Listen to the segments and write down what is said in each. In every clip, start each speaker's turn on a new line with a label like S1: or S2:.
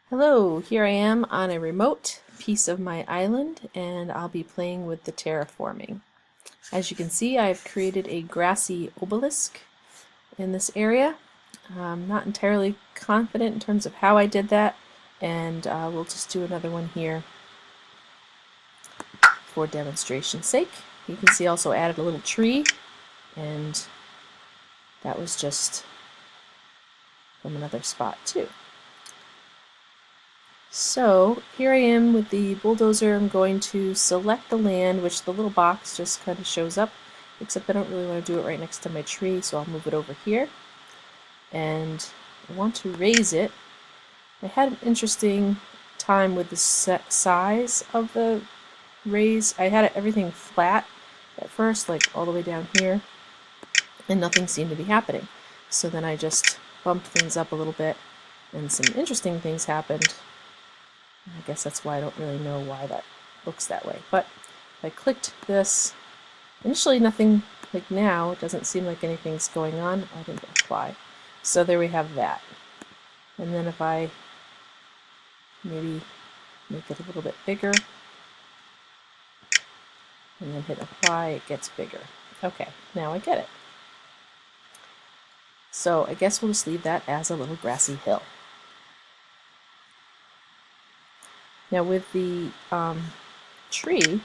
S1: Hello, here I am on a remote piece of my island and I'll be playing with the terraforming. As you can see, I've created a grassy obelisk in this area. I'm not entirely confident in terms of how I did that, and we'll just do another one here for demonstration's sake. You can see I also added a little tree, and that was just from another spot too. So here I am with the bulldozer. I'm going to select the land, which the little box just kind of shows up, except I don't really want to do it right next to my tree, so I'll move it over here. And I want to raise it. I had an interesting time with the size of the raise. I had everything flat at first, like all the way down here, and nothing seemed to be happening. So then I just bumped things up a little bit, and some interesting things happened. I guess that's why I don't really know why that looks that way. But if I clicked this, initially nothing, like now, it doesn't seem like anything's going on. I didn't apply. So there we have that. And then if I maybe make it a little bit bigger, and then hit apply, it gets bigger. Okay, now I get it. So I guess we'll just leave that as a little grassy hill. Now with the tree,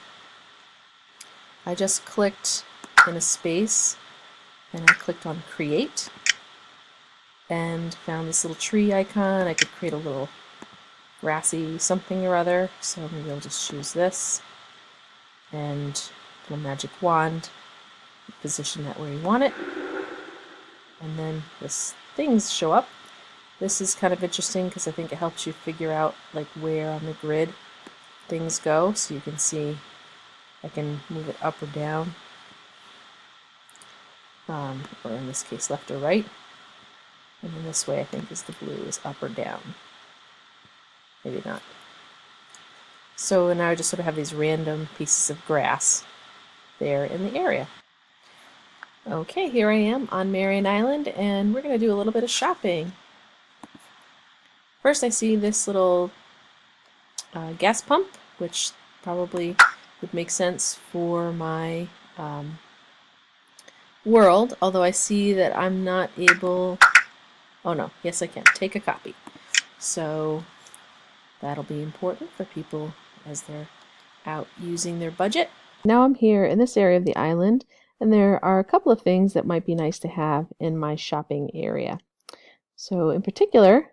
S1: I just clicked in a space and I clicked on create and found this little tree icon. I could create a little grassy something or other, so maybe I'll just choose this and a magic wand, position that where you want it, and then this things show up. This is kind of interesting because I think it helps you figure out like where on the grid things go, so you can see I can move it up or down, or in this case left or right, and then this way I think is the blue is up or down, maybe not. So now I just sort of have these random pieces of grass there in the area. Okay, here I am on Marion Island, and we're going to do a little bit of shopping. First I see this little gas pump, which probably would make sense for my world, although I see that I'm not able... Oh no, yes I can. Take a copy. So that'll be important for people as they're out using their budget. Now I'm here in this area of the island, and there are a couple of things that might be nice to have in my shopping area. So in particular,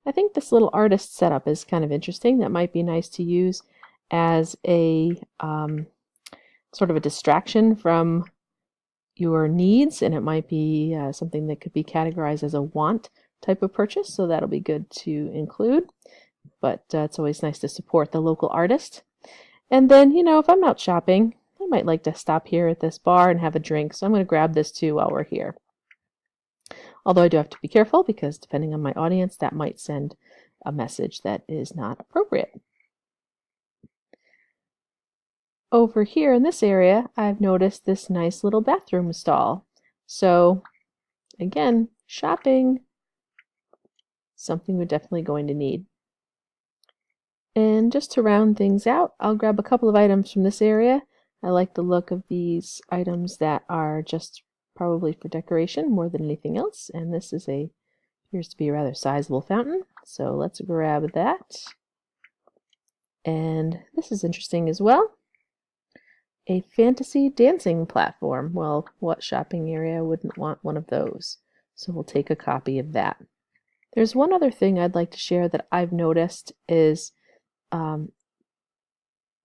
S1: I think this little artist setup is kind of interesting. That might be nice to use as a sort of a distraction from your needs, and it might be something that could be categorized as a want type of purchase, so that'll be good to include. But it's always nice to support the local artist. And then, you know, if I'm out shopping, I might like to stop here at this bar and have a drink, so I'm going to grab this too while we're here. Although I do have to be careful because depending on my audience, that might send a message that is not appropriate. Over here in this area, I've noticed this nice little bathroom stall. So again, shopping, something we're definitely going to need. And just to round things out, I'll grab a couple of items from this area. I like the look of these items that are just probably for decoration more than anything else. And this is appears to be a rather sizable fountain. So let's grab that. And this is interesting as well. A fantasy dancing platform. Well, what shopping area wouldn't want one of those? So we'll take a copy of that. There's one other thing I'd like to share that I've noticed is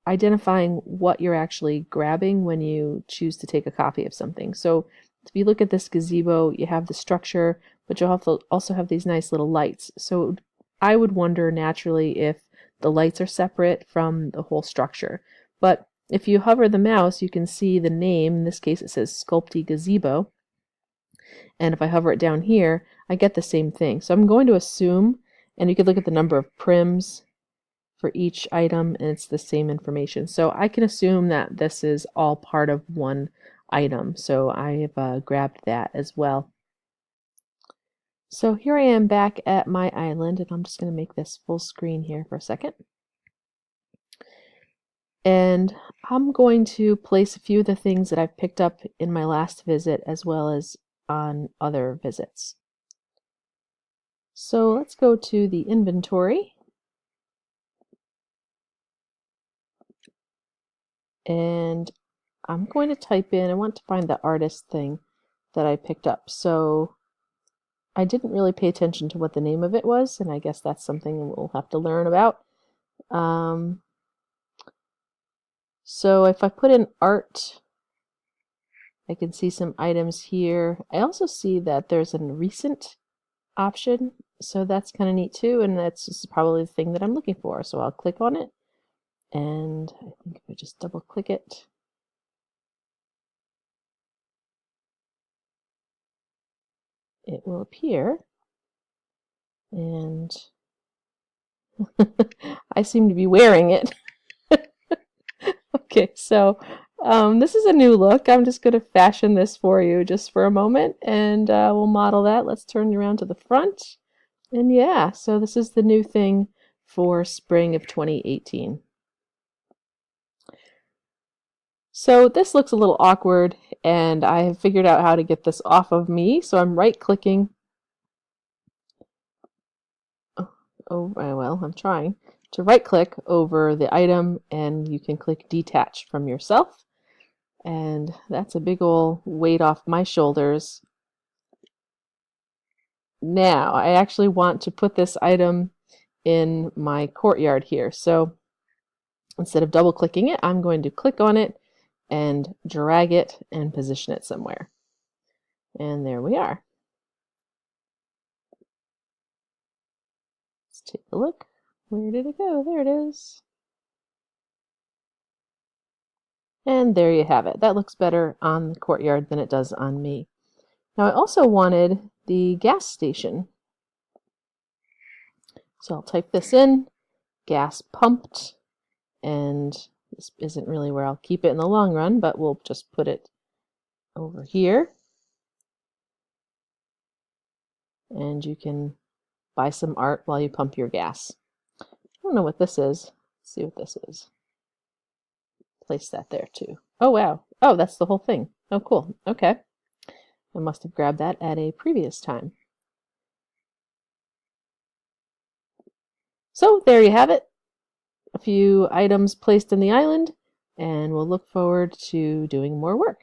S1: identifying what you're actually grabbing when you choose to take a copy of something. So if you look at this gazebo, you have the structure, but you also have these nice little lights. So I would wonder naturally if the lights are separate from the whole structure. But if you hover the mouse, you can see the name. In this case, it says Sculpty Gazebo. And if I hover it down here, I get the same thing. So I'm going to assume, and you could look at the number of prims for each item, and it's the same information. So I can assume that this is all part of one item. So I have grabbed that as well. So here I am back at my island, and I'm just going to make this full screen here for a second. And I'm going to place a few of the things that I've picked up in my last visit as well as on other visits. So let's go to the inventory. And I'm going to type in, I want to find the artist thing that I picked up. So I didn't really pay attention to what the name of it was, and I guess that's something we'll have to learn about. So if I put in art, I can see some items here. I also see that there's a recent option, so that's kind of neat too, and that's just probably the thing that I'm looking for. So I'll click on it, and I think if I just double click it, it will appear. And I seem to be wearing it. Okay, so this is a new look. I'm just going to fashion this for you just for a moment, and we'll model that. Let's turn around to the front. And yeah, so this is the new thing for spring of 2018. So this looks a little awkward, and I have figured out how to get this off of me. So I'm right-clicking. Oh, well, I'm trying to right-click over the item, and you can click Detach from yourself. And that's a big old weight off my shoulders. Now, I actually want to put this item in my courtyard here. So instead of double-clicking it, I'm going to click on it and drag it and position it somewhere. And there we are. Let's take a look. Where did it go? There it is. And there you have it. That looks better on the courtyard than it does on me. Now I also wanted the gas station. So I'll type this in, gas pumped, and this isn't really where I'll keep it in the long run, but we'll just put it over here. And you can buy some art while you pump your gas. I don't know what this is. Let's see what this is. Place that there too. Oh wow. Oh, that's the whole thing. Oh cool. Okay. I must have grabbed that at a previous time. So there you have it. A few items placed in the island, and we'll look forward to doing more work.